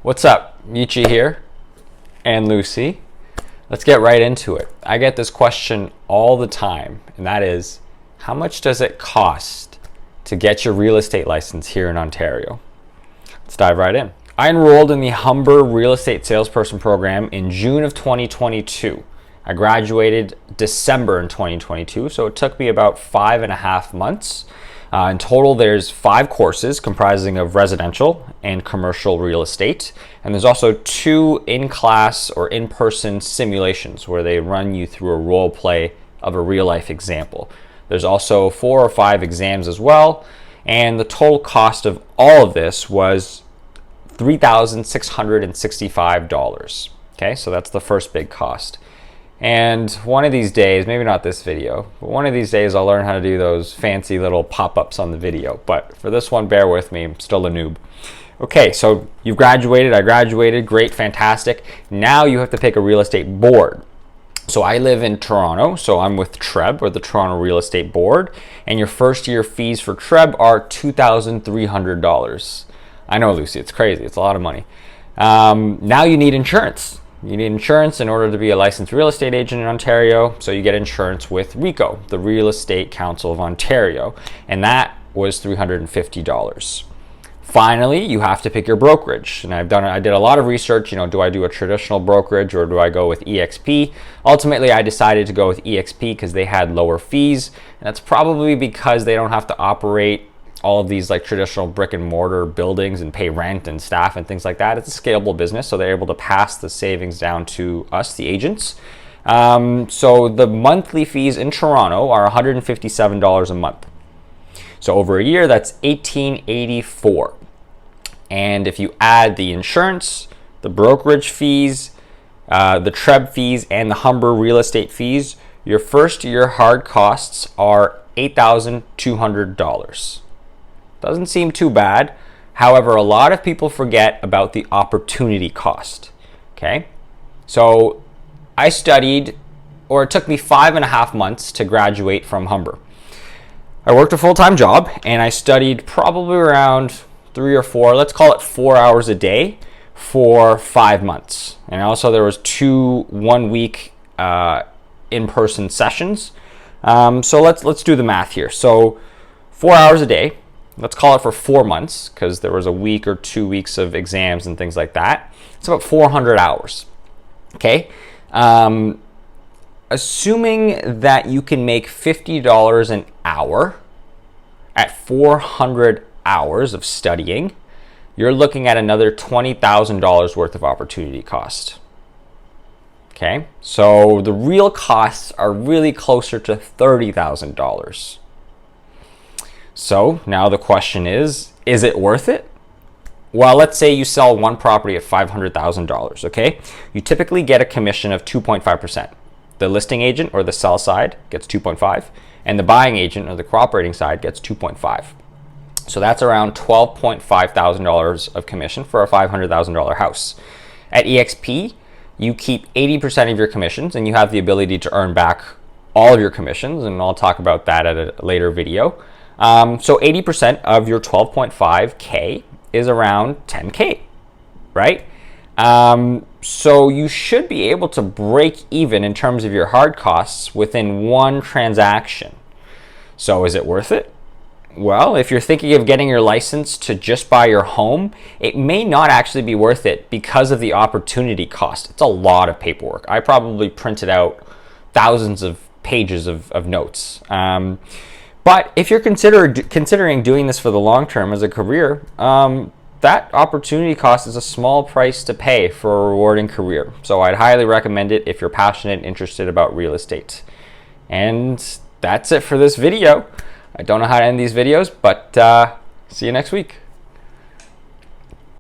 What's up? Michi here, and Lucy. Let's get right into it. I get this question all the time, and that is, how much does it cost to get your real estate license here in Ontario? Let's dive right in. I enrolled in the Humber Real Estate Salesperson Program in June of 2022. I graduated December in 2022, so it took me about 5.5 months. In total, there's 5 courses comprising of residential and commercial real estate. And there's also 2 in-class or in-person simulations where they run you through a role play of a real-life example. There's also 4 or 5 exams as well. And the total cost of all of this was $3,665. Okay, so that's the first big cost. And one of these days, maybe not this video, but one of these days I'll learn how to do those fancy little pop-ups on the video. But for this one, bear with me, I'm still a noob. Okay, so you've graduated, I graduated, great, fantastic. Now you have to pick a real estate board. So I live in Toronto, so I'm with TREB, or the Toronto Real Estate Board, and your first year fees for TREB are $2,300. I know, Lucy, it's crazy, it's a lot of money. Now you need insurance. You need insurance in order to be a licensed real estate agent in Ontario, so you get insurance with RECO, the Real Estate Council of Ontario, and that was $350. Finally, you have to pick your brokerage, and I did a lot of research. Do I do a traditional brokerage or do I go with EXP? Ultimately, I decided to go with EXP because they had lower fees, and that's probably because they don't have to operate all of these like traditional brick and mortar buildings and pay rent and staff and things like that. It's a scalable business, so they're able to pass the savings down to us, the agents. So the monthly fees in Toronto are $157 a month. So over a year, that's $1,884. And if you add the insurance, the brokerage fees, the TREB fees, and the Humber real estate fees, your first year hard costs are $8,200. Doesn't seem too bad. However, a lot of people forget about the opportunity cost. Okay, so I studied, or it took me 5.5 months to graduate from Humber. I worked a full-time job and I studied probably around 3 or 4, let's call it 4 hours a day for 5 months. And also there was 2 one-week in-person sessions. So let's do the math here. So 4 hours a day. Let's call it for 4 months because there was a week or 2 weeks of exams and things like that. It's about 400 hours. Okay. Assuming that you can make $50 an hour at 400 hours of studying, you're looking at another $20,000 worth of opportunity cost. Okay. So the real costs are really closer to $30,000. So now the question is it worth it? Well, let's say you sell one property at $500,000, okay? You typically get a commission of 2.5%. The listing agent or the sell side gets 2.5, and the buying agent or the cooperating side gets 2.5. So that's around $12.5 thousand of commission for a $500,000 house. At EXP, you keep 80% of your commissions, and you have the ability to earn back all of your commissions, and I'll talk about that at a later video. So 80% of your 12.5K is around 10K, right? So you should be able to break even in terms of your hard costs within one transaction. So is it worth it? Well, if you're thinking of getting your license to just buy your home, it may not actually be worth it because of the opportunity cost. It's a lot of paperwork. I probably printed out thousands of pages of notes. But if you're considering doing this for the long term as a career, that opportunity cost is a small price to pay for a rewarding career. So I'd highly recommend it if you're passionate and interested about real estate. And that's it for this video. I don't know how to end these videos, but see you next week.